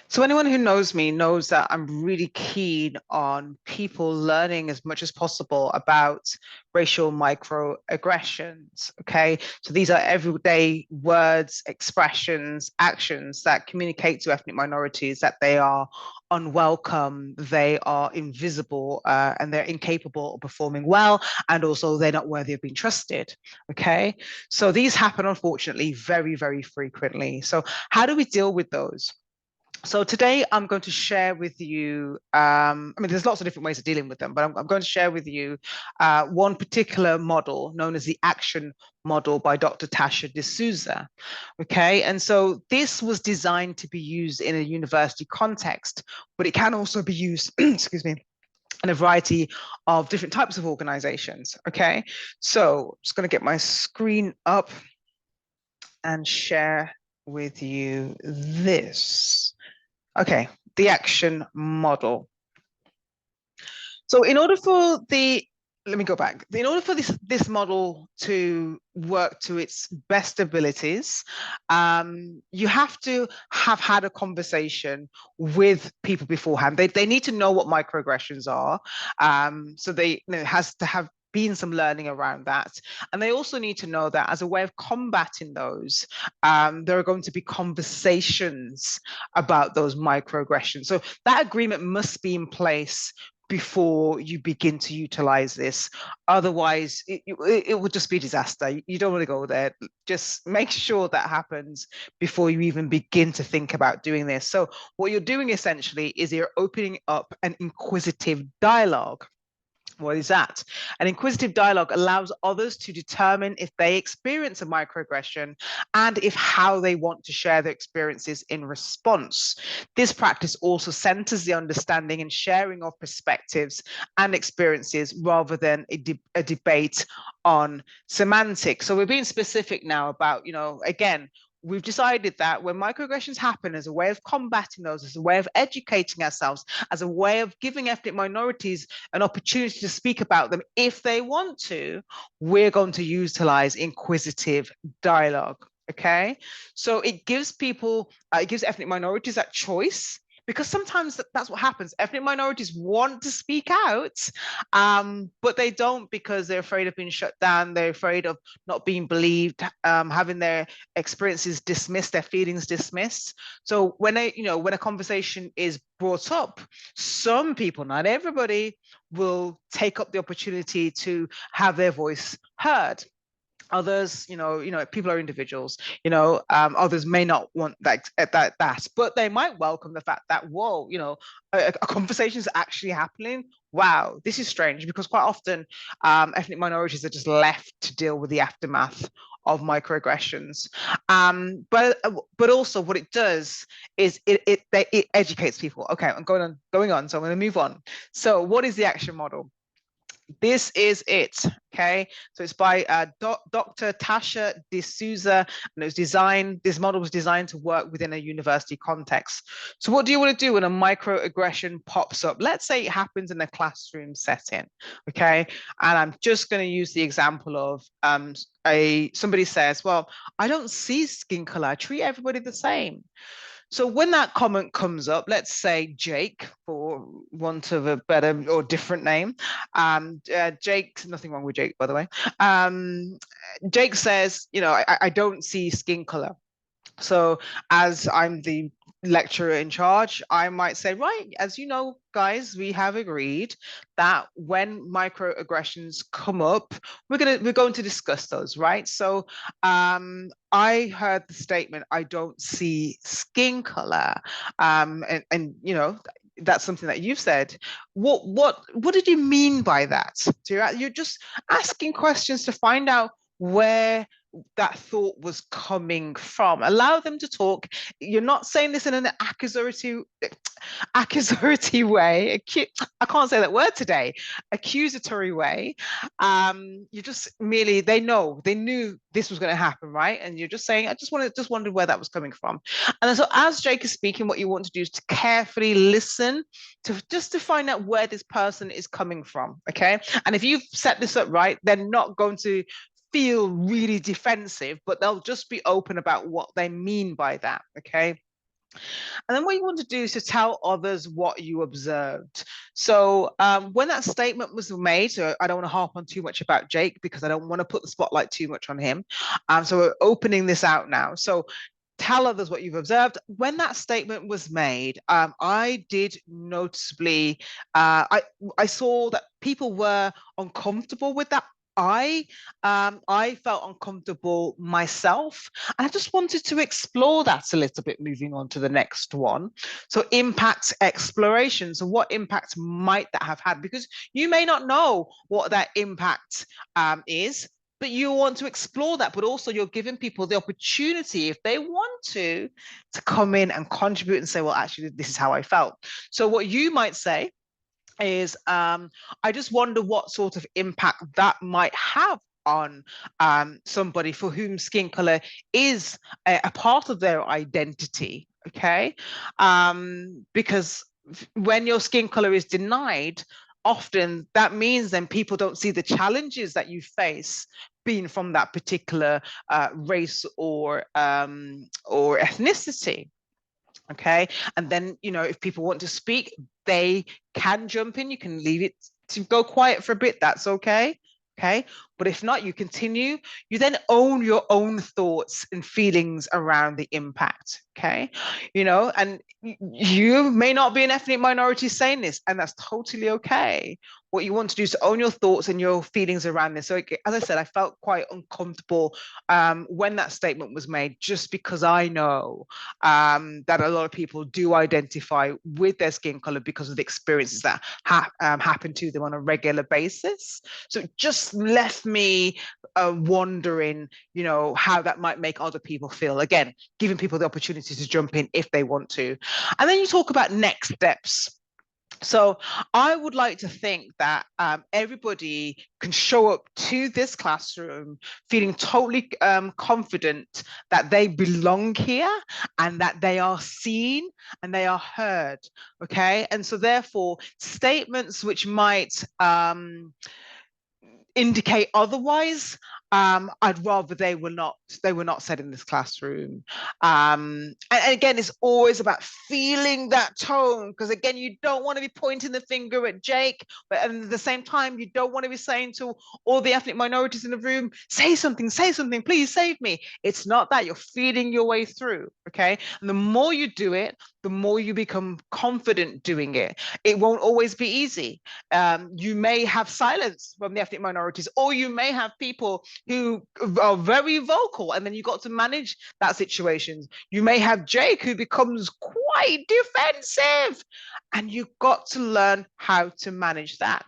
So anyone who knows me knows that I'm really keen on people learning as much as possible about racial microaggressions. Okay. So these are everyday words, expressions, actions that communicate to ethnic minorities that they are unwelcome, they are invisible, and they're incapable of performing well, and also they're not worthy of being trusted. Okay. So these happen, unfortunately, very, very frequently. So how do we deal with those? So today I'm going to share with you, I mean, there's lots of different ways of dealing with them, but I'm going to share with you one particular model known as the action model by Dr. Tasha D'Souza. Okay, and so this was designed to be used in a university context, but it can also be used, excuse me, in a variety of different types of organizations. Okay, so I'm just going to get my screen up and share with you this. Okay, the action model. So in order for let me go back. In order for this model to work to its best abilities, you have to have had a conversation with people beforehand. They need to know what microaggressions are. So it has to have been some learning around that. And they also need to know that as a way of combating those, there are going to be conversations about those microaggressions. So that agreement must be in place before you begin to utilize this. Otherwise, it would just be a disaster. You don't want to go there. Just make sure that happens before you even begin to think about doing this. So what you're doing essentially is you're opening up an inquisitive dialogue. What is that? An inquisitive dialogue allows others to determine if they experience a microaggression and if how they want to share their experiences in response. This practice also centers the understanding and sharing of perspectives and experiences rather than a debate on semantics. So we're being specific now about, again, we've decided that when microaggressions happen, as a way of combating those, as a way of educating ourselves, as a way of giving ethnic minorities an opportunity to speak about them if they want to, we're going to utilize inquisitive dialogue. Okay. So it gives it gives ethnic minorities that choice, because sometimes that's what happens. Ethnic minorities want to speak out, but they don't because they're afraid of being shut down. They're afraid of not being believed, having their experiences dismissed, their feelings dismissed. So when when a conversation is brought up, some people, not everybody, will take up the opportunity to have their voice heard. Others, people are individuals. Others may not want that, but they might welcome the fact that, whoa, a conversation is actually happening. Wow, this is strange, because quite often ethnic minorities are just left to deal with the aftermath of microaggressions. But also what it does is it educates people. Okay, I'm going on. So I'm going to move on. So what is the action model? This is it. Okay, so it's by Dr. Tasha D'Souza, and this model was designed to work within a university context. So what do you want to do when a microaggression pops up? Let's say it happens in a classroom setting. Okay, and I'm just going to use the example of somebody says, well, I don't see skin color, I treat everybody the same. So when that comment comes up, let's say Jake, for want of a better or different name, Jake, nothing wrong with Jake, by the way. Jake says, I don't see skin color. So as I'm the lecturer in charge, I might say, right, as you know, guys, we have agreed that when microaggressions come up, we're going to discuss those, right? So I heard the statement, I don't see skin color. And that's something that you've said. What did you mean by that? So you're just asking questions to find out where that thought was coming from. Allow them to talk. You're not saying this in an accusatory way. I can't say that word today. Accusatory way. You just merely, they knew this was going to happen, right? And you're just saying, I just wondered where that was coming from. And so as Jake is speaking, what you want to do is to carefully listen to find out where this person is coming from. Okay. And if you've set this up right, they're not going to feel really defensive, but they'll just be open about what they mean by that. Okay. And then what you want to do is to tell others what you observed. So when that statement was made, so I don't want to harp on too much about Jake because I don't want to put the spotlight too much on him. So we're opening this out now. So tell others what you've observed. When that statement was made, I did noticeably, I saw that people were uncomfortable with that. I felt uncomfortable myself, and I just wanted to explore that a little bit. Moving on to the next one, so impact exploration. So what impact might that have had? Because you may not know what that impact is, but you want to explore that, but also you're giving people the opportunity, if they want to come in and contribute and say, well, actually, this is how I felt. So what you might say is, I just wonder what sort of impact that might have on somebody for whom skin color is a part of their identity. Okay. Because when your skin color is denied, often that means then people don't see the challenges that you face being from that particular race or ethnicity. Okay. And then, if people want to speak, they can jump in. You can leave it to go quiet for a bit. That's okay. Okay. But if not, you continue. You then own your own thoughts and feelings around the impact. Okay. And you may not be an ethnic minority saying this, and that's totally okay. What you want to do is to own your thoughts and your feelings around this. So, as I said, I felt quite uncomfortable when that statement was made, just because I know that a lot of people do identify with their skin color because of the experiences that happen to them on a regular basis. So it just left me wondering, how that might make other people feel. Again, giving people the opportunity to jump in if they want to. And then you talk about next steps. So I would like to think that everybody can show up to this classroom feeling totally confident that they belong here and that they are seen and they are heard. Okay. And so therefore, statements which might indicate otherwise, I'd rather they were not said in this classroom. And again, it's always about feeling that tone, because again, you don't want to be pointing the finger at Jake, but at the same time, you don't want to be saying to all the ethnic minorities in the room, say something, please save me. It's not that. You're feeling your way through. Okay. And the more you do it, the more you become confident doing it. It won't always be easy. You may have silence from the ethnic minorities, or you may have people who are very vocal, and then you got to manage that situation. You may have Jake who becomes quite defensive, and you've got to learn how to manage that.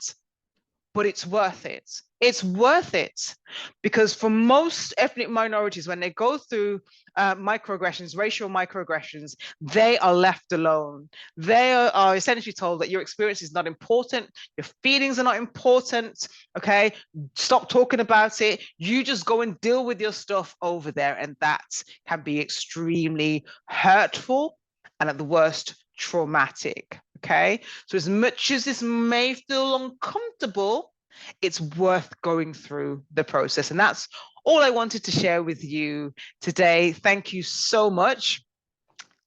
But it's worth it. It's worth it, because for most ethnic minorities, when they go through microaggressions, racial microaggressions, they are left alone. They are essentially told that your experience is not important, your feelings are not important. Okay, stop talking about it. You just go and deal with your stuff over there, and that can be extremely hurtful and, at the worst, traumatic. Okay, so as much as this may feel uncomfortable, it's worth going through the process. And that's all I wanted to share with you today. Thank you so much.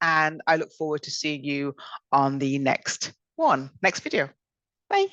And I look forward to seeing you on the next video. Bye.